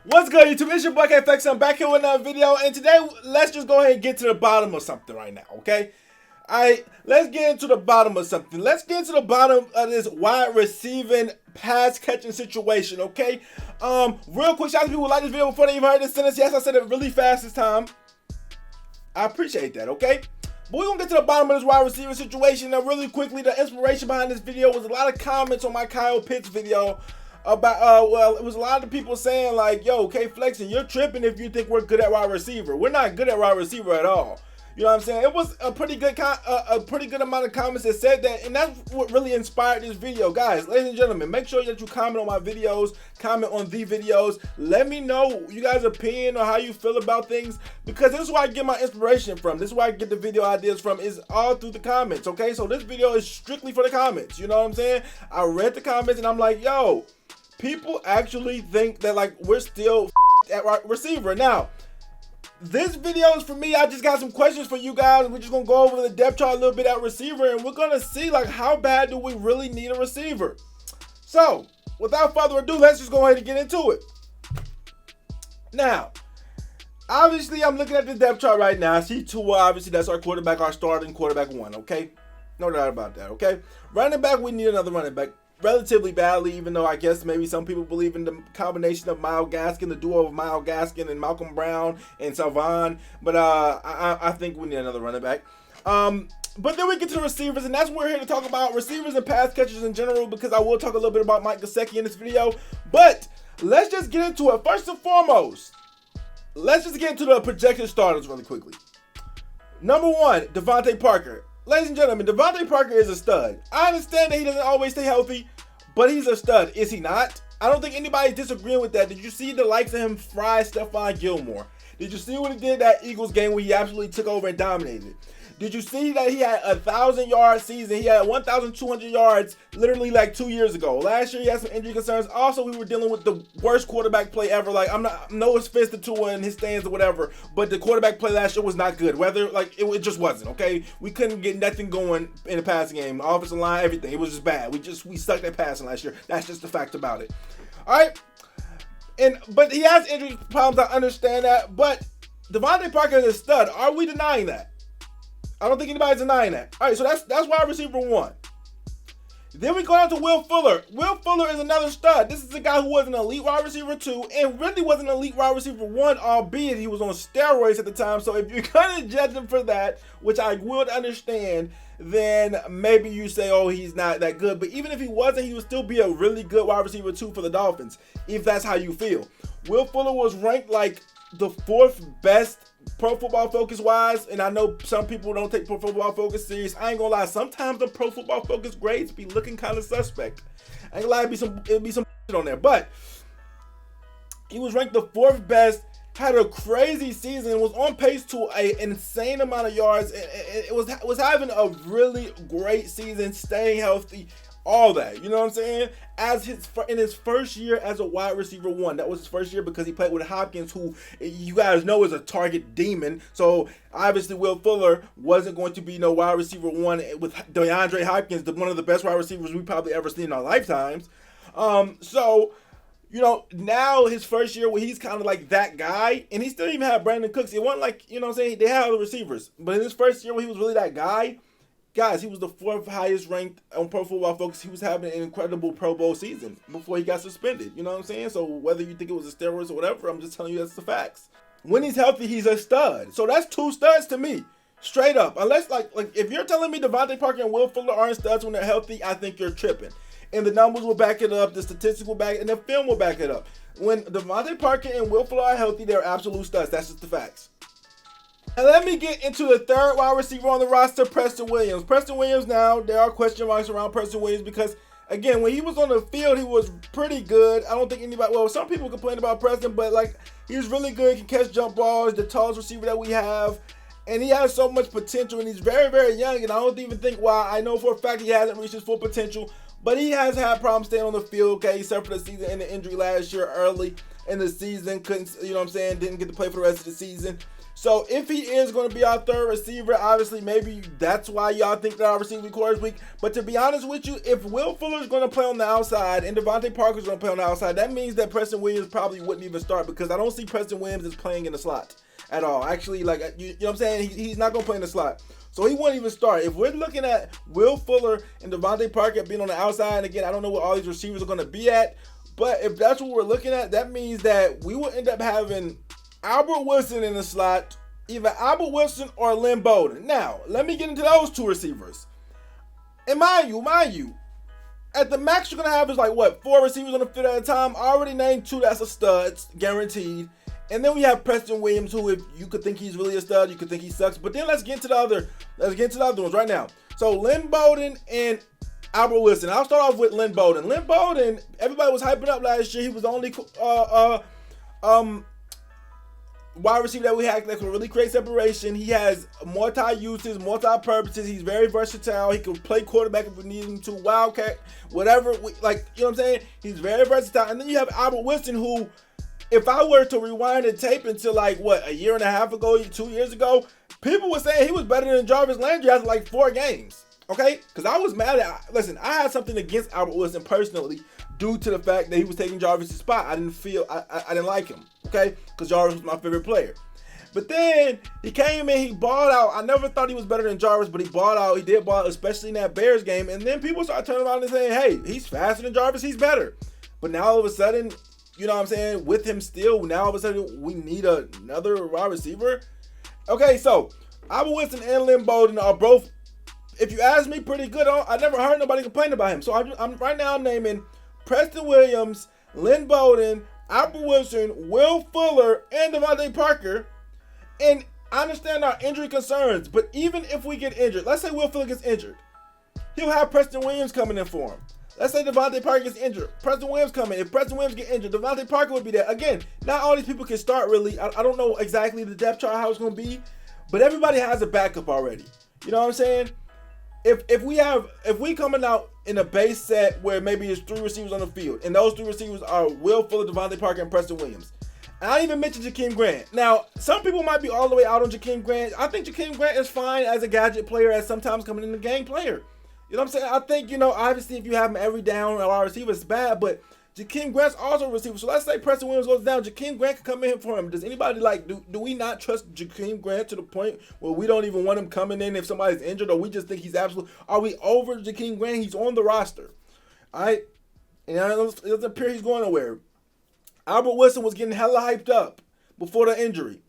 What's good, YouTube? It's your boy KFX. I'm back here with another video, and today let's just go ahead and get to the bottom of something right now, okay? Alright, let's get into the bottom of something. Let's get to the bottom of this wide receiving pass catching situation, okay? Real quick, shout out to people who like this video before they even heard this sentence. Yes, I said it really fast this time. I appreciate that, okay? But we're gonna get to the bottom of this wide receiver situation. Now, really quickly, the inspiration behind this video was a lot of comments on my Kyle Pitts video about well, it was a lot of people saying like, yo, K-Flexing, you're tripping if you think we're good at wide receiver. We're not good at wide receiver at all. You know what I'm saying? It was a pretty good amount of comments that said that, and that's what really inspired this video. Guys, ladies and gentlemen, make sure that you comment on my videos, comment on the videos. Let me know you guys' opinion or how you feel about things, because this is where I get my inspiration from. This is where I get the video ideas from, is all through the comments, okay? So this video is strictly for the comments, you know what I'm saying? I read the comments and I'm like, yo, people actually think that like we're still at wide receiver. Now, this video is for me. I just got some questions for you guys. We're just gonna go over the depth chart a little bit at receiver, and we're gonna see like how bad do we really need a receiver. So without further ado, let's just go ahead and get into it. Now, obviously, I'm looking at the depth chart right now. I see Tua, obviously that's our quarterback, our starting quarterback one, okay? No doubt about that, okay? Running back, we need another running back relatively badly, even though I guess maybe some people believe in the combination of Myles Gaskin, the duo of Myles Gaskin and Malcolm Brown and Salvon, but I think we need another running back. But then we get to the receivers, and that's what we're here to talk about, receivers and pass catchers in general, because I will talk a little bit about Mike Gesicki in this video. But let's just get into it. First and foremost, let's just get into the projected starters really quickly. Number one, Devontae Parker. Ladies and gentlemen, Devontae Parker is a stud. I understand that he doesn't always stay healthy, but he's a stud. Is he not? I don't think anybody's disagreeing with that. Did you see the likes of him fry Stephon Gilmore? Did you see what he did that Eagles game where he absolutely took over and dominated? Did you see that he had a 1,000-yard season? He had 1,200 yards literally like 2 years ago. Last year he had some injury concerns. Also, we were dealing with the worst quarterback play ever. Like, I'm not, no offense to Tua and his stands or whatever, but the quarterback play last year was not good. Whether like it just wasn't, okay? We couldn't get nothing going in the passing game. Offensive line, everything. It was just bad. We sucked at passing last year. That's just the fact about it. All right. But he has injury problems. I understand that. But Devontae Parker is a stud. Are we denying that? I don't think anybody's denying that. All right, so that's wide receiver one. Then we go down to Will Fuller. Will Fuller is another stud. This is a guy who was an elite wide receiver two and really was an elite wide receiver one, albeit he was on steroids at the time. So if you're going to judge him for that, which I would understand, then maybe you say, oh, he's not that good. But even if he wasn't, he would still be a really good wide receiver two for the Dolphins, if that's how you feel. Will Fuller was ranked like the fourth best Pro Football Focus wise, and I know some people don't take Pro Football Focus serious. I ain't gonna lie, sometimes the Pro Football Focus grades be looking kind of suspect. I ain't gonna lie, it'd be some shit on there, but he was ranked the fourth best, had a crazy season, was on pace to an insane amount of yards. It was having a really great season, staying healthy, all that, you know what I'm saying? In his first year as a wide receiver one, that was his first year because he played with Hopkins, who you guys know is a target demon. So obviously Will Fuller wasn't going to be no wide receiver one with DeAndre Hopkins, one of the best wide receivers we probably ever seen in our lifetimes. So you know, now his first year where he's kind of like that guy, and he still even had Brandon Cooks. It wasn't like, you know what I'm saying, they had other receivers, but in his first year where he was really that guy, guys, he was the fourth highest ranked on Pro Football Focus. He was having an incredible Pro Bowl season before he got suspended. You know what I'm saying? So whether you think it was a steroids or whatever, I'm just telling you that's the facts. When he's healthy, he's a stud. So that's two studs to me, straight up. Unless like if you're telling me Devontae Parker and Will Fuller aren't studs when they're healthy, I think you're tripping. And the numbers will back it up, the statistics will back it, and the film will back it up. When Devontae Parker and Will Fuller are healthy, they're absolute studs. That's just the facts. And let me get into the third wide receiver on the roster, Preston Williams. Preston Williams, now, there are question marks around Preston Williams because, again, when he was on the field, he was pretty good. I don't think anybody, well, some people complain about Preston, but, like, he's really good. He can catch jump balls, the tallest receiver that we have. And he has so much potential, and he's very, very young. And I don't even think, well, I know for a fact he hasn't reached his full potential. but he has had problems staying on the field. Okay, he suffered a season-ending injury last year early in the season. Couldn't, you know what I'm saying? Didn't get to play for the rest of the season. So if he is going to be our third receiver, obviously maybe that's why y'all think that our receiving core is weak. But to be honest with you, if Will Fuller's going to play on the outside and Devontae Parker's going to play on the outside, that means that Preston Williams probably wouldn't even start, because I don't see Preston Williams as playing in the slot at all. Actually, like, you know what I'm saying? He's not going to play in the slot. So he wouldn't even start. If we're looking at Will Fuller and Devontae Parker being on the outside, and again, I don't know what all these receivers are going to be at, but if that's what we're looking at, that means that we will end up having Albert Wilson in the slot, either Albert Wilson or Lynn Bowden. Now, let me get into those two receivers. And mind you, at the max you're going to have is like, what, 4 receivers on the field at a time? I already named 2 that's a studs, guaranteed. And then we have Preston Williams, who, if you could think he's really a stud, you could think he sucks. But then let's get into the other ones right now. So Lynn Bowden and Albert Wilson. I'll start off with Lynn Bowden. Lynn Bowden, everybody was hyping up last year. He was the only wide receiver that we had that could really create separation. He has multi-uses, multi-purposes. He's very versatile. He can play quarterback if we need him to, wildcat, whatever. Like, you know what I'm saying? He's very versatile. And then you have Albert Wilson, who, if I were to rewind the tape until like, what, a year and a half ago, 2 years ago, people were saying he was better than Jarvis Landry after like 4 games. Okay? Because I was mad at, listen, I had something against Albert Wilson personally due to the fact that he was taking Jarvis' spot. I didn't like him. Okay? Because Jarvis was my favorite player. But then he came in, he balled out. I never thought he was better than Jarvis, but he balled out. He did ball out, especially in that Bears game. And then people started turning around and saying, hey, he's faster than Jarvis, he's better. But now all of a sudden, you know what I'm saying, with him still, now all of a sudden we need another wide receiver. Okay, so Albert Wilson and Lynn Bowden are both, if you ask me, pretty good. I never heard nobody complain about him. So I'm right now naming Preston Williams, Lynn Bowden, Albert Wilson, Will Fuller, and Devontae Parker. And I understand our injury concerns, but even if we get injured, let's say Will Fuller gets injured, he'll have Preston Williams coming in for him. Let's say Devontae Parker gets injured, Preston Williams coming. If Preston Williams get injured, Devontae Parker would be there. Again, not all these people can start really. I don't know exactly the depth chart, how it's going to be, but everybody has a backup already. You know what I'm saying? If we coming out in a base set where maybe it's 3 receivers on the field, and those 3 receivers are Will Fuller, Devontae Parker, and Preston Williams. And I didn't even mention Jakeem Grant. Now, some people might be all the way out on Jakeem Grant. I think Jakeem Grant is fine as a gadget player, as sometimes coming in the game player. You know what I'm saying? I think, you know, obviously if you have him every down or our receiver, it's bad, but Jakeem Grant's also a receiver. So let's say Preston Williams goes down, Jakeem Grant can come in for him. Does anybody do we not trust Jakeem Grant to the point where we don't even want him coming in if somebody's injured, or we just think he's are we over Jakeem Grant? He's on the roster. All right? And it doesn't appear he's going nowhere. Albert Wilson was getting hella hyped up before the injury.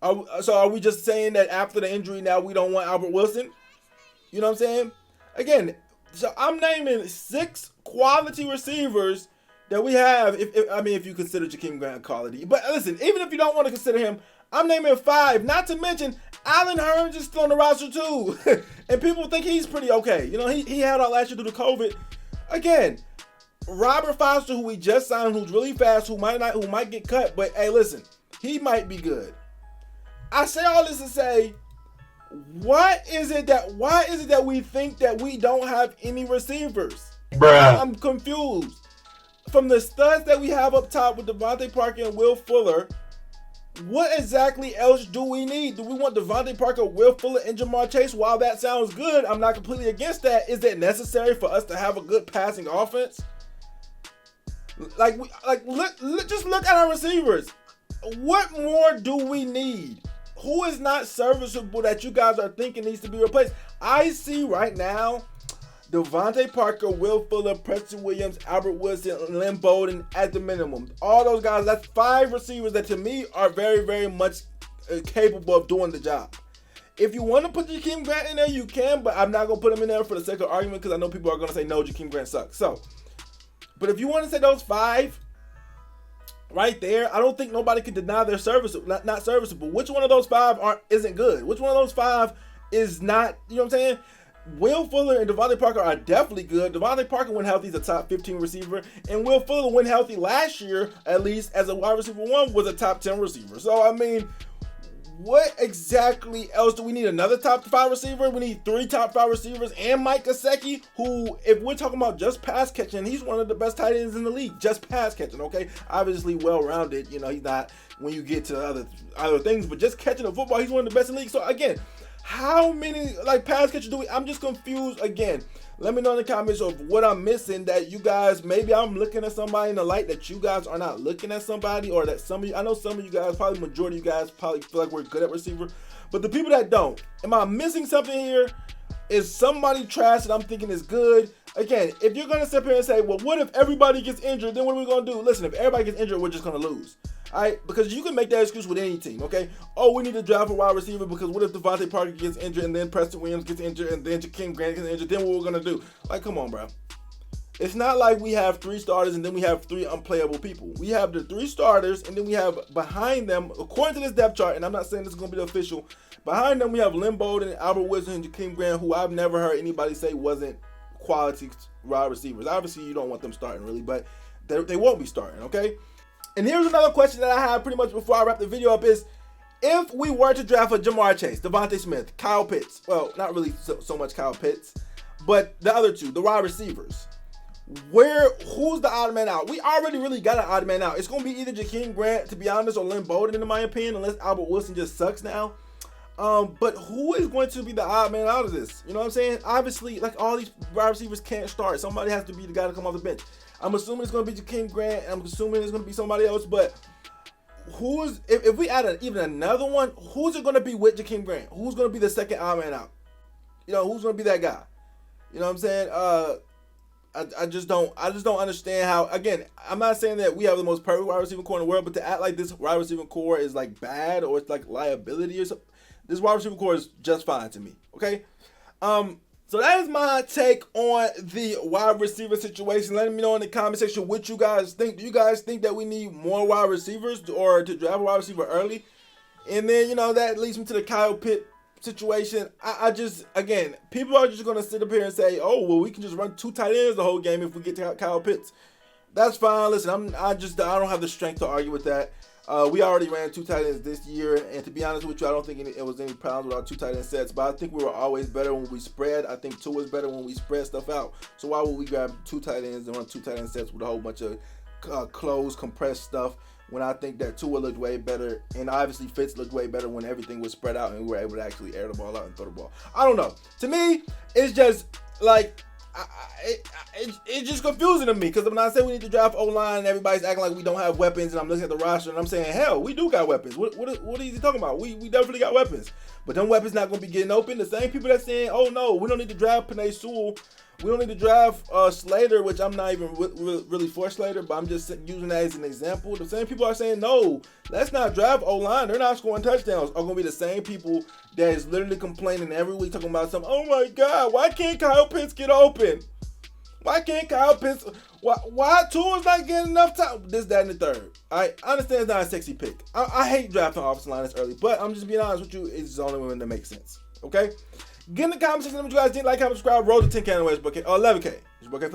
So are we just saying that after the injury now we don't want Albert Wilson? You know what I'm saying? Again, so I'm naming 6 quality receivers that we have, if you consider Jakeem Grant quality. But listen, even if you don't want to consider him, I'm naming 5. Not to mention, Allen Hurns is still on the roster too. And people think he's pretty okay. You know, he had out last year due to COVID. Again, Robert Foster, who we just signed, who's really fast, who might get cut, but hey, listen, he might be good. I say all this to say, why is it that we think that we don't have any receivers? Bruh. I'm confused. From the studs that we have up top with Devontae Parker and Will Fuller, what exactly else do we need? Do we want Devontae Parker, Will Fuller, and Jamar Chase? While that sounds good, I'm not completely against that. Is it necessary for us to have a good passing offense? Just look at our receivers. What more do we need? Who is not serviceable that you guys are thinking needs to be replaced? I see right now Devontae Parker, Will Fuller, Preston Williams, Albert Wilson, and Lynn Bowden at the minimum. All those guys, that's 5 receivers that to me are very, very much capable of doing the job. If you want to put Jakeem Grant in there, you can, but I'm not going to put him in there for the sake of argument because I know people are going to say, no, Jakeem Grant sucks. But if you want to say those 5 right there, I don't think nobody can deny they're serviceable, not serviceable. Which one of those 5 isn't good? Which one of those 5 is not, you know what I'm saying? Will Fuller and Devontae Parker are definitely good. Devontae Parker, when healthy, is a top 15 receiver. And Will Fuller, when healthy last year, at least as a wide receiver 1, was a top 10 receiver. So, I mean, what exactly else do we need? Another top 5 receiver? We need 3 top 5 receivers and Mike Gesicki, who, if we're talking about just pass catching, he's one of the best tight ends in the league. Just pass catching, okay? Obviously well-rounded. You know, he's not when you get to other things, but just catching the football, he's one of the best in the league. So again, how many pass catchers do we? I'm just confused again. Let me know in the comments of what I'm missing that you guys, maybe I'm looking at somebody in the light that you guys are not looking at somebody, or that some of you, I know some of you guys, probably majority of you guys probably feel like we're good at receiver, but the people that don't, am I missing something here? Is somebody trash that I'm thinking is good? Again, if you're going to sit here and say, well, what if everybody gets injured? Then what are we going to do? Listen, if everybody gets injured, we're just going to lose. All right, because you can make that excuse with any team, okay? Oh, we need to draft a wide receiver because what if Devontae Parker gets injured and then Preston Williams gets injured and then Jakeem Grant gets injured? Then what we're gonna do? Like, come on, bro. It's not like we have 3 starters and then we have 3 unplayable people. We have the 3 starters and then we have behind them, according to this depth chart, and I'm not saying this is gonna be the official, behind them we have Lynn, Bowden, Albert Wilson, and Jakeem Grant, who I've never heard anybody say wasn't quality wide receivers. Obviously, you don't want them starting really, but they won't be starting, okay? And here's another question that I have pretty much before I wrap the video up is, if we were to draft a Jamar Chase, Devontae Smith, Kyle Pitts, well, not really so much Kyle Pitts, but the other 2, the wide receivers, who's the odd man out? We already really got an odd man out. It's going to be either Jakeem Grant, to be honest, or Lynn Bowden, in my opinion, unless Albert Wilson just sucks now. But who is going to be the odd man out of this? You know what I'm saying? Obviously, like, all these wide receivers can't start. Somebody has to be the guy to come off the bench. I'm assuming it's going to be Jakeem Grant. I'm assuming it's going to be somebody else. But if we add even another one, who's it going to be with Jakeem Grant? Who's going to be the second odd man out? You know, who's going to be that guy? You know what I'm saying? I just don't understand how. Again, I'm not saying that we have the most perfect wide receiver core in the world, but to act like this wide receiver core is like bad or it's like liability or something, this wide receiver core is just fine to me. Okay. So that is my take on the wide receiver situation. Let me know in the comment section what you guys think. Do you guys think that we need more wide receivers or to draft a wide receiver early? And then, you know, that leads me to the Kyle Pitts situation. I just, again, people are just going to sit up here and say, oh, well, we can just run 2 tight ends the whole game if we get to Kyle Pitts. That's fine. Listen, I don't have the strength to argue with that. We already ran 2 tight ends this year, and to be honest with you, I don't think it was any problems with our 2 tight end sets, but I think we were always better when we spread. I think 2 was better when we spread stuff out. So why would we grab 2 tight ends and run 2 tight end sets with a whole bunch of closed, compressed stuff when I think that Tua looked way better, and obviously Fitz looked way better when everything was spread out and we were able to actually air the ball out and throw the ball. I don't know. To me, it's just like, it's just confusing to me, because when I say we need to draft O-line and everybody's acting like we don't have weapons, and I'm looking at the roster and I'm saying, hell, we do got weapons. What are you talking about? We definitely got weapons, but them weapons not going to be getting open. The same people that's saying, oh no, we don't need to draft Penei Sewell, we don't need to draft Slater, which I'm not even really for Slater, but I'm just using that as an example. The same people are saying, no, let's not draft O-line, they're not scoring touchdowns, are going to be the same people that is literally complaining every week, talking about something. Oh my God, why can't Kyle Pitts get open? Why can't Kyle Pitts? Why Tua's not getting enough time? This, that, and the third. I understand it's not a sexy pick. I hate drafting offensive line this early, but I'm just being honest with you. It's the only one that makes sense. Okay? Get in the comment section what you guys think. Like, comment, subscribe. Roll to 10K anyways. 11K. It's your boy K Flex.